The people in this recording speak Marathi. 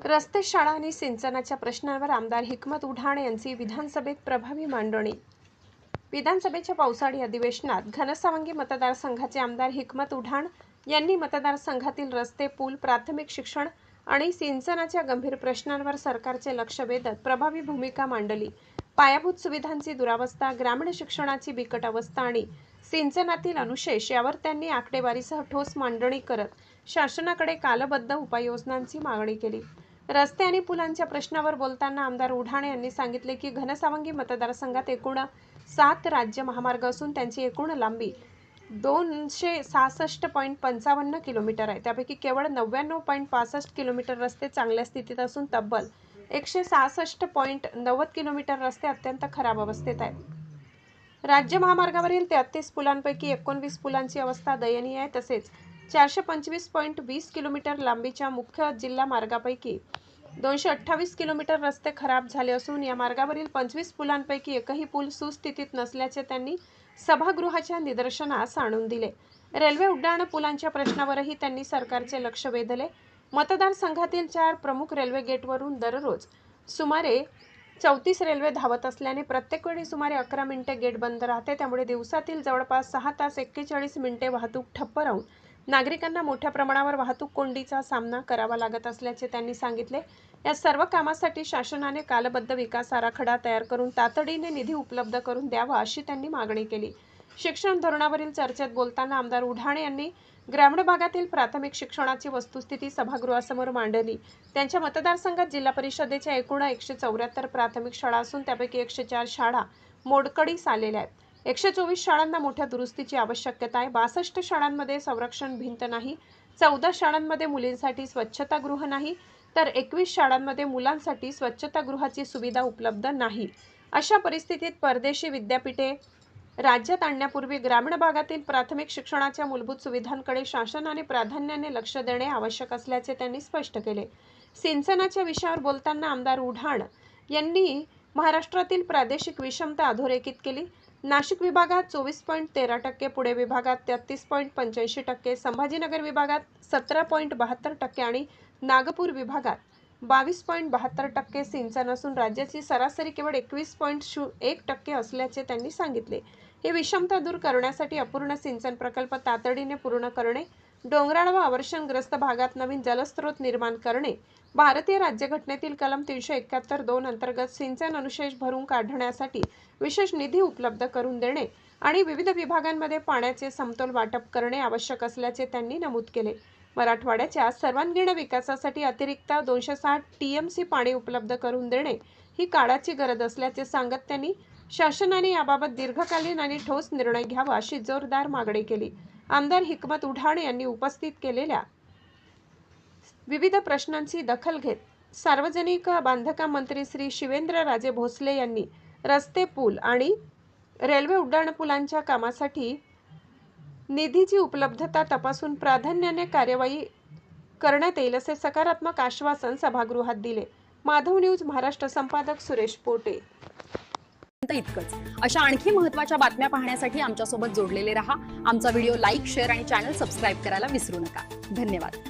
रस्ते, शाळा आणि सिंचनाच्या प्रश्नांवर आमदार हिकमत उढाण यांची विधानसभेत प्रभावी मांडणी. विधानसभेच्या पावसाळी अधिवेशनात घनसावंगी मतदारसंघाचे आमदार हिकमत उढाण यांनी मतदारसंघातील रस्ते, पूल, प्राथमिक शिक्षण आणि सिंचनाच्या गंभीर प्रश्नांवर सरकारचे लक्ष वेधत प्रभावी भूमिका मांडली. पायाभूत सुविधांची दुरावस्था, ग्रामीण शिक्षणाची बिकट अवस्था आणि सिंचनातील अनुशेष यावर त्यांनी आकडेवारीसह ठोस मांडणी करत शासनाकडे कालबद्ध उपाययोजनांची मागणी केली. रस्ते आणि पुलांच्या प्रश्नावर बोलताना आमदार उढाणे यांनी सांगितले की घनसावंगी मतदारसंघात एकूण 7 राज्य महामार्ग असून त्यांची एकूण लांबी 266.55 किलोमीटर आहे. त्यापैकी केवळ 99.65 किलोमीटर रस्ते चांगल्या स्थितीत असून तब्बल 166.90 किलोमीटर रस्ते अत्यंत खराब अवस्थेत आहेत. राज्य महामार्गावरील 33 पुलांपैकी 19 पुलांची अवस्था दयनीय आहे. तसेच 425.20 किलोमीटर लांबीच्या मुख्य जिल्हा मार्गापैकी 228 किलोमीटर रस्ते खराब झाले असून या मार्गावरील 25 पुलांपैकी एकही पूल सुस्थितीत नसल्याचे त्यांनी सभागृहाच्या निदर्शनास आणून दिले. रेल्वे उड्डाण पुलांच्या प्रश्नावरही त्यांनी सरकारचे लक्ष वेधले. मतदारसंघातील 4 प्रमुख रेल्वे गेटवरून दररोज सुमारे 34 रेल्वे धावत असल्याने प्रत्येक वेळी सुमारे 11 मिनिटे गेट बंद राहते. त्यामुळे दिवसातील जवळपास 6 तास 41 मिनिटे वाहतूक ठप्प राहून नागरिकांना मोठ्या प्रमाणावर वाहतूक कोंडीचा सामना करावा लागत असल्याचे त्यांनी सांगितले. या सर्व कामासाठी शासनाने कालबद्ध विकास आराखडा तयार करून तातडीने निधी उपलब्ध करून द्यावा अशी त्यांनी मागणी केली. शिक्षण धोरणावरील चर्चेत बोलताना आमदार उढाणे यांनी ग्रामीण भागातील प्राथमिक शिक्षणाची वस्तुस्थिती सभागृहासमोर मांडली. त्यांच्या मतदारसंघात जिल्हा परिषदेच्या एकूण 174 प्राथमिक शाळा असून त्यापैकी 104 शाळा मोडकळीस आलेल्या आहेत. 124 शाळांना मोठ्या दुरुस्तीची आवश्यकता आहे. 62 शाळांमध्ये संरक्षण भिंत नाही. 14 शाळांमध्ये मुलींसाठी स्वच्छतागृह नाही, तर 21 शाळांमध्ये मुलांसाठी स्वच्छतागृहाची सुविधा उपलब्ध नाही. अशा परिस्थितीत परदेशी विद्यापीठे राज्यात आणण्यापूर्वी ग्रामीण भागातील प्राथमिक शिक्षणाच्या मूलभूत सुविधांकडे शासनाने प्राधान्याने लक्ष देणे आवश्यक असल्याचे त्यांनी स्पष्ट केले. सिंचनाच्या विषयावर बोलताना आमदार उढाण यांनी महाराष्ट्रातील प्रादेशिक विषमता अधोरेखित केली. नाशिक विभागात 24.13%, पुणे विभागात 33.85%, संभाजीनगर विभागात 17.72% आणि नागपूर विभागात 22.72% सिंचन असून राज्याची सरासरी केवळ 21.01% असल्याचे त्यांनी सांगितले. ही विषमता दूर करण्यासाठी अपूर्ण सिंचन प्रकल्प तातडीने पूर्ण करणे, डोंगराळ व अवर्षणग्रस्त भागात नवीन जलस्रोत निर्माण करणे, भारतीय राज्यघटनेतील कलम 371(2) अंतर्गत सिंचन अनुशेष भरून काढण्यासाठी विशेष निधी उपलब्ध करून देणे आणि विविध विभागांमध्ये पाण्याचे समतोल वाटप करणे आवश्यक असल्याचे त्यांनी नमूद केले. मराठवाड्याच्या सर्वांगीण विकासासाठी अतिरिक्त 260 TMC पाणी उपलब्ध करून देणे ही काळाची गरज असल्याचे सांगत त्यांनी शासनाने याबाबत दीर्घकालीन आणि ठोस निर्णय घ्यावा अशी जोरदार मागणी केली. आमदार हिकमत उढाण यांनी उपस्थित केलेल्या विविध प्रश्नांची दखल घेत सार्वजनिक बांधकाम मंत्री श्री शिवेंद्रराजे भोसले यांनी रस्ते, पूल आणि रेल्वे उड्डाणपुलांच्या कामासाठी निधीची उपलब्धता तपासून प्राधान्याने कार्यवाही करण्यात येईल असे सकारात्मक आश्वासन सभागृहात दिले. माधव न्यूज महाराष्ट्र संपादक सुरेश पोटे. इतकंच. अशा आणखी महत्त्वाच्या बातम्या पाहण्यासाठी आमच्यासोबत जोडलेले रहा. आमचा व्हिडिओ लाईक, शेअर आणि चॅनल सबस्क्राईब करायला विसरू नका. धन्यवाद.